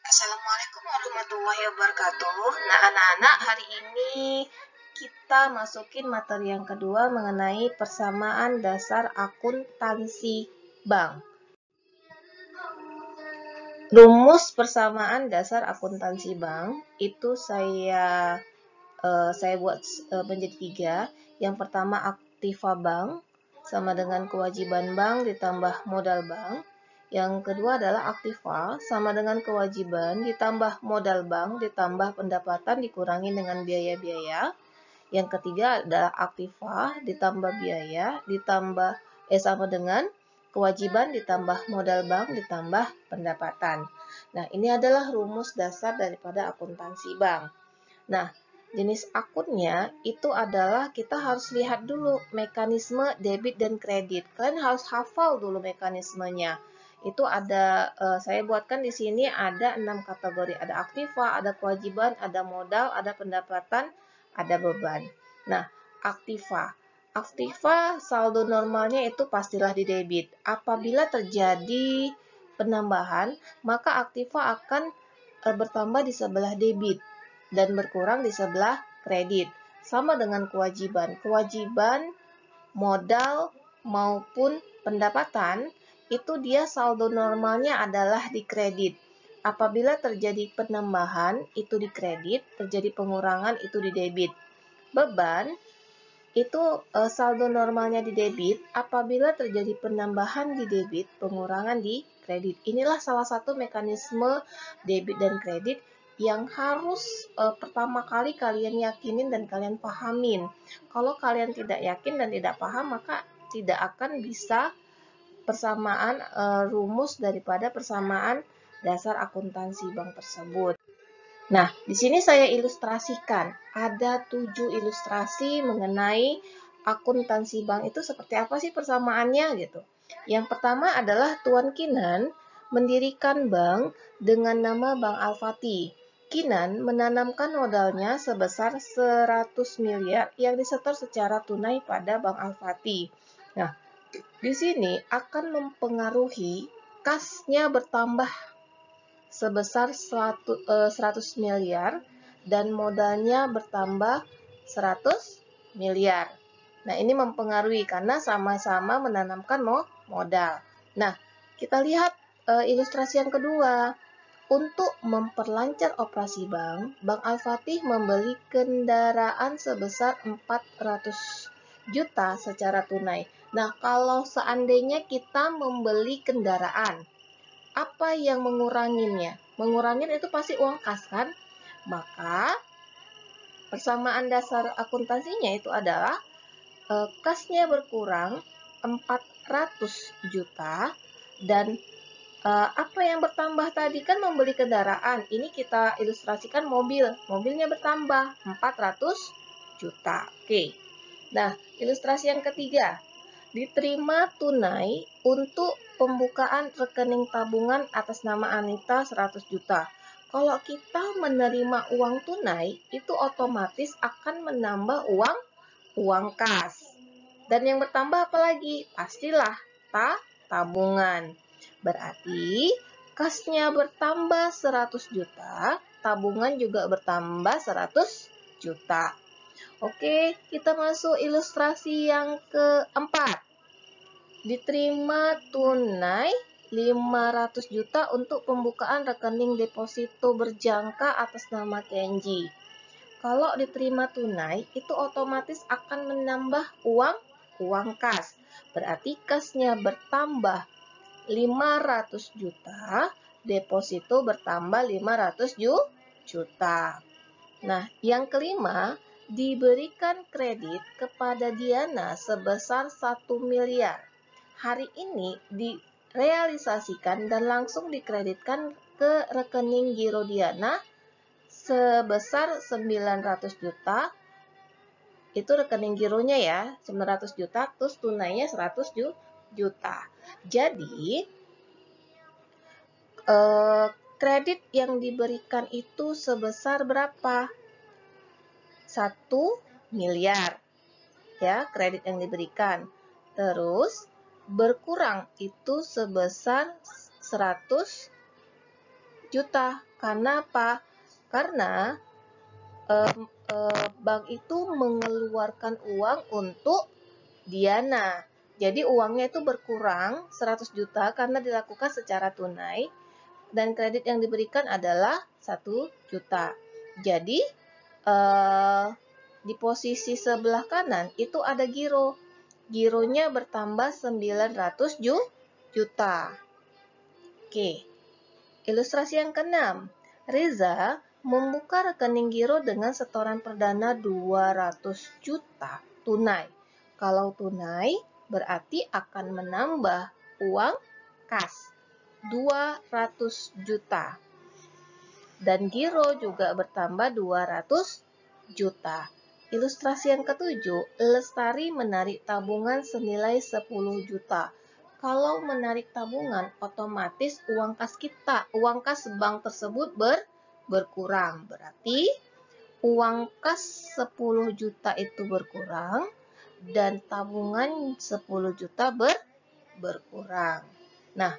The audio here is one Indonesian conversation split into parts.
Assalamualaikum warahmatullahi wabarakatuh. Nah, anak-anak, hari ini kita masukin materi yang kedua mengenai persamaan dasar akuntansi bank. Rumus persamaan dasar akuntansi bank itu saya buat menjadi 3. Yang pertama, aktiva bank sama dengan kewajiban bank ditambah modal bank. Yang kedua adalah aktiva sama dengan kewajiban ditambah modal bank ditambah pendapatan dikurangi dengan biaya-biaya. Yang ketiga adalah aktiva ditambah biaya ditambah sama dengan kewajiban ditambah modal bank ditambah pendapatan. Nah, ini adalah rumus dasar daripada akuntansi bank. Nah, jenis akunnya itu adalah kita harus lihat dulu mekanisme debit dan kredit. Kalian harus hafal dulu mekanismenya. Itu ada, saya buatkan di sini ada 6 kategori. Ada aktiva, ada kewajiban, ada modal, ada pendapatan, ada beban. Nah, aktiva. Aktiva saldo normalnya itu pastilah di debit. Apabila terjadi penambahan, maka aktiva akan bertambah di sebelah debit dan berkurang di sebelah kredit. Sama dengan kewajiban. Kewajiban, modal, maupun pendapatan, itu dia saldo normalnya adalah di kredit. Apabila terjadi penambahan, itu di kredit, terjadi pengurangan, itu di debit. Beban, itu saldo normalnya di debit, apabila terjadi penambahan di debit, pengurangan di kredit. Inilah salah satu mekanisme debit dan kredit yang harus pertama kali kalian yakinin dan kalian pahamin. Kalau kalian tidak yakin dan tidak paham, maka tidak akan bisa persamaan rumus daripada persamaan dasar akuntansi bank tersebut. Nah, di sini saya ilustrasikan. Ada 7 ilustrasi mengenai akuntansi bank itu seperti apa sih persamaannya gitu. Yang pertama adalah Tuan Kinan mendirikan bank dengan nama Bank Al-Fatih. Kinan menanamkan modalnya sebesar 100 miliar yang disetor secara tunai pada Bank Al-Fatih. Nah, di sini akan mempengaruhi kasnya bertambah sebesar 100 miliar dan modalnya bertambah 100 miliar. Nah, ini mempengaruhi karena sama-sama menanamkan modal. Nah, kita lihat ilustrasi yang kedua. Untuk memperlancar operasi bank, Bank Al-Fatih membeli kendaraan sebesar 400 juta secara tunai. Nah, kalau seandainya kita membeli kendaraan, apa yang menguranginya? Menguranginya itu pasti uang kas kan? Maka persamaan dasar akuntansinya itu adalah kasnya berkurang 400 juta dan apa yang bertambah tadi kan membeli kendaraan. Ini kita ilustrasikan mobil. Mobilnya bertambah 400 juta. Oke. Nah, ilustrasi yang ketiga. Diterima tunai untuk pembukaan rekening tabungan atas nama Anita 100 juta. Kalau kita menerima uang tunai, itu otomatis akan menambah uang kas. Dan yang bertambah apa lagi? Pastilah tabungan. Berarti kasnya bertambah 100 juta, tabungan juga bertambah 100 juta. Oke, kita masuk ilustrasi yang keempat. Diterima tunai 500 juta untuk pembukaan rekening deposito berjangka atas nama Kenji. Kalau diterima tunai, itu otomatis akan menambah uang kas. Berarti kasnya bertambah 500 juta, deposito bertambah 500 juta. Nah, yang kelima, diberikan kredit kepada Diana sebesar 1 miliar. Hari ini direalisasikan dan langsung dikreditkan ke rekening giro Diana sebesar 900 juta. Itu rekening gironya ya, 900 juta, terus tunainya 100 juta. Jadi, kredit yang diberikan itu sebesar berapa? 1 miliar. Ya, kredit yang diberikan. Terus, berkurang itu sebesar 100 juta. Karena apa? Karena bank itu mengeluarkan uang untuk Diana. Jadi uangnya itu berkurang 100 juta karena dilakukan secara tunai dan kredit yang diberikan adalah 1 juta. Jadi di posisi sebelah kanan itu ada giro. Gironya bertambah 900 juta. Oke. Ilustrasi yang keenam. Reza membuka rekening giro dengan setoran perdana 200 juta tunai. Kalau tunai berarti akan menambah uang kas 200 juta. Dan giro juga bertambah 200 juta. Ilustrasi yang ketujuh, Lestari menarik tabungan senilai 10 juta. Kalau menarik tabungan, otomatis uang kas bank tersebut berkurang. Berarti uang kas 10 juta itu berkurang dan tabungan 10 juta berkurang. Nah,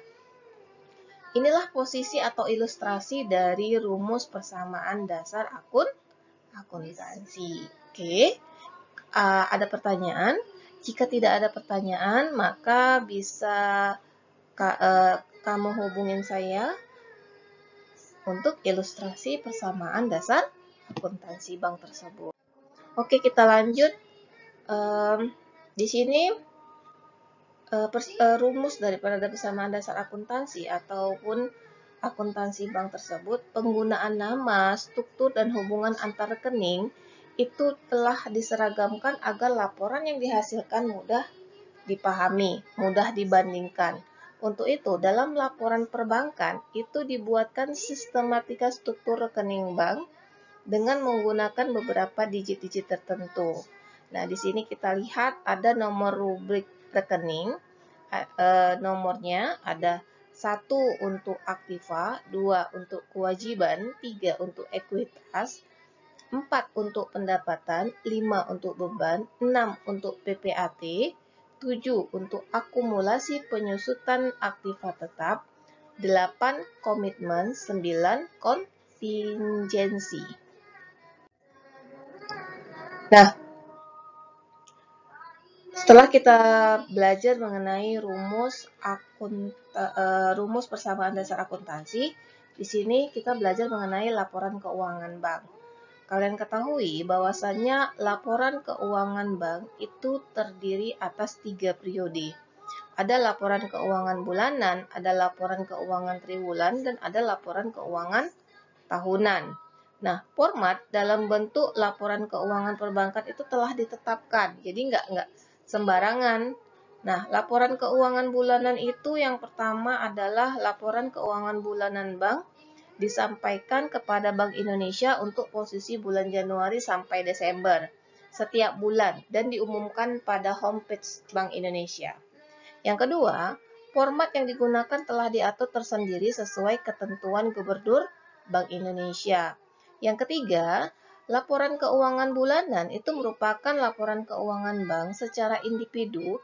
inilah posisi atau ilustrasi dari rumus persamaan dasar akuntansi. Oke, ada pertanyaan? Jika tidak ada pertanyaan, maka bisa kamu hubungin saya untuk ilustrasi persamaan dasar akuntansi bank tersebut. Oke, kita lanjut. Di sini rumus daripada persamaan dasar akuntansi ataupun akuntansi bank tersebut, penggunaan nama, struktur, dan hubungan antar rekening itu telah diseragamkan agar laporan yang dihasilkan mudah dipahami, mudah dibandingkan. Untuk itu, dalam laporan perbankan itu dibuatkan sistematika struktur rekening bank dengan menggunakan beberapa digit-digit tertentu. Nah, di sini kita lihat ada nomor rubrik rekening. Nomornya ada 1 untuk aktiva, 2 untuk kewajiban, 3 untuk ekuitas, 4 untuk pendapatan, 5 untuk beban, 6 untuk PPAT, 7 untuk akumulasi penyusutan aktiva tetap, 8 komitmen, 9 kontingensi. Nah, setelah kita belajar mengenai rumus persamaan dasar akuntansi, di sini kita belajar mengenai laporan keuangan bank. Kalian ketahui bahwasannya laporan keuangan bank itu terdiri atas 3 periode. Ada laporan keuangan bulanan, ada laporan keuangan triwulan, dan ada laporan keuangan tahunan. Nah, format dalam bentuk laporan keuangan perbankan itu telah ditetapkan, jadi nggak sembarangan. Nah, laporan keuangan bulanan itu yang pertama adalah laporan keuangan bulanan bank disampaikan kepada Bank Indonesia untuk posisi bulan Januari sampai Desember setiap bulan dan diumumkan pada homepage Bank Indonesia. Yang kedua, format yang digunakan telah diatur tersendiri sesuai ketentuan Gubernur Bank Indonesia. Yang ketiga, laporan keuangan bulanan itu merupakan laporan keuangan bank secara individu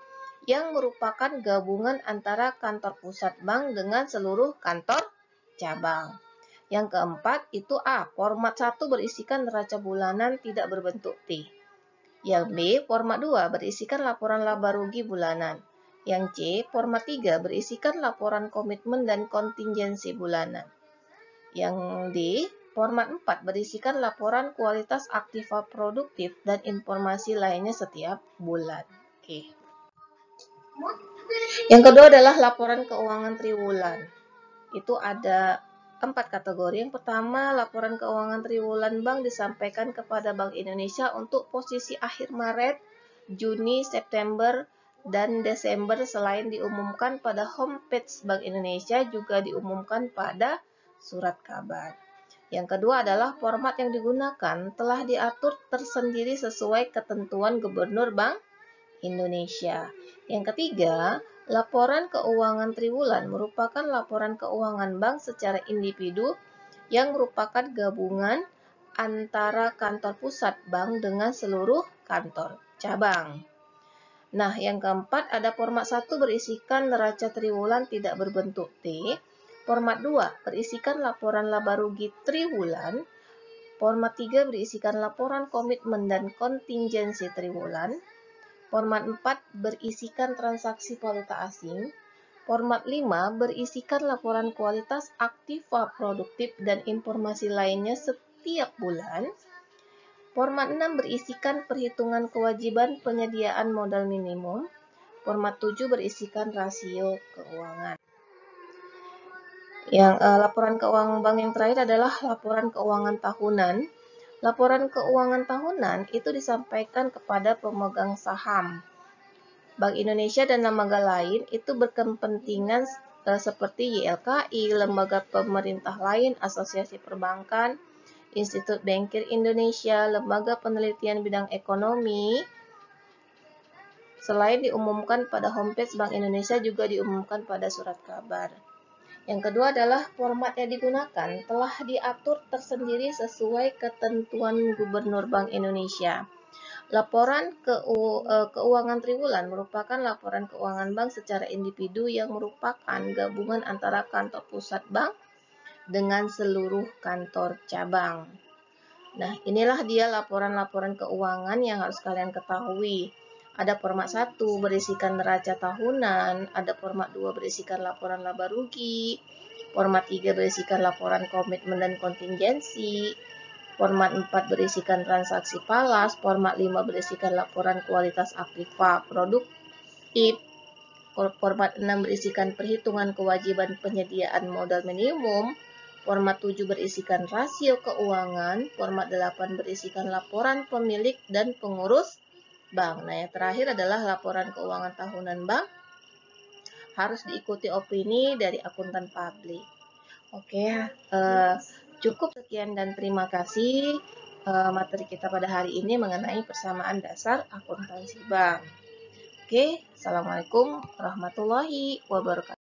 yang merupakan gabungan antara kantor pusat bank dengan seluruh kantor cabang. Yang keempat itu A, format 1 berisikan neraca bulanan tidak berbentuk T. Yang B, format 2 berisikan laporan laba rugi bulanan. Yang C, format 3 berisikan laporan komitmen dan kontingensi bulanan. Yang D, format 4 berisikan laporan kualitas aktiva produktif dan informasi lainnya setiap bulan. Oke. Yang kedua adalah laporan keuangan triwulan. Itu ada 4 kategori. Yang pertama, laporan keuangan triwulan bank disampaikan kepada Bank Indonesia untuk posisi akhir Maret, Juni, September, dan Desember selain diumumkan pada homepage Bank Indonesia juga diumumkan pada surat kabar. Yang kedua adalah format yang digunakan telah diatur tersendiri sesuai ketentuan Gubernur Bank Indonesia. Yang ketiga, laporan keuangan triwulan merupakan laporan keuangan bank secara individu yang merupakan gabungan antara kantor pusat bank dengan seluruh kantor cabang. Nah, yang keempat ada format 1 berisikan neraca triwulan tidak berbentuk T. Format 2 berisikan laporan laba rugi triwulan. Format 3 berisikan laporan komitmen dan kontingensi triwulan. Format 4 berisikan transaksi valuta asing. Format 5 berisikan laporan kualitas aktiva produktif dan informasi lainnya setiap bulan. Format 6 berisikan perhitungan kewajiban penyediaan modal minimum. Format 7 berisikan rasio keuangan. Laporan keuangan bank yang terakhir adalah laporan keuangan tahunan. Laporan keuangan tahunan itu disampaikan kepada pemegang saham. Bank Indonesia dan lembaga lain itu berkepentingan seperti YLKI, lembaga pemerintah lain, asosiasi perbankan, Institut Bankir Indonesia, lembaga penelitian bidang ekonomi. Selain diumumkan pada homepage Bank Indonesia, juga diumumkan pada surat kabar. Yang kedua adalah format yang digunakan telah diatur tersendiri sesuai ketentuan Gubernur Bank Indonesia. Laporan keuangan triwulan merupakan laporan keuangan bank secara individu yang merupakan gabungan antara kantor pusat bank dengan seluruh kantor cabang. Nah, inilah dia laporan-laporan keuangan yang harus kalian ketahui. Ada format 1 berisikan neraca tahunan, ada format 2 berisikan laporan laba rugi, format 3 berisikan laporan komitmen dan kontingensi, format 4 berisikan transaksi falas, format 5 berisikan laporan kualitas aktiva produktif, format 6 berisikan perhitungan kewajiban penyediaan modal minimum, format 7 berisikan rasio keuangan, format 8 berisikan laporan pemilik dan pengurus bank. Nah, yang terakhir adalah laporan keuangan tahunan bank. Harus diikuti opini dari akuntan publik. Oke, cukup sekian dan terima kasih materi kita pada hari ini mengenai persamaan dasar akuntansi bank. Oke, Assalamualaikum warahmatullahi wabarakatuh.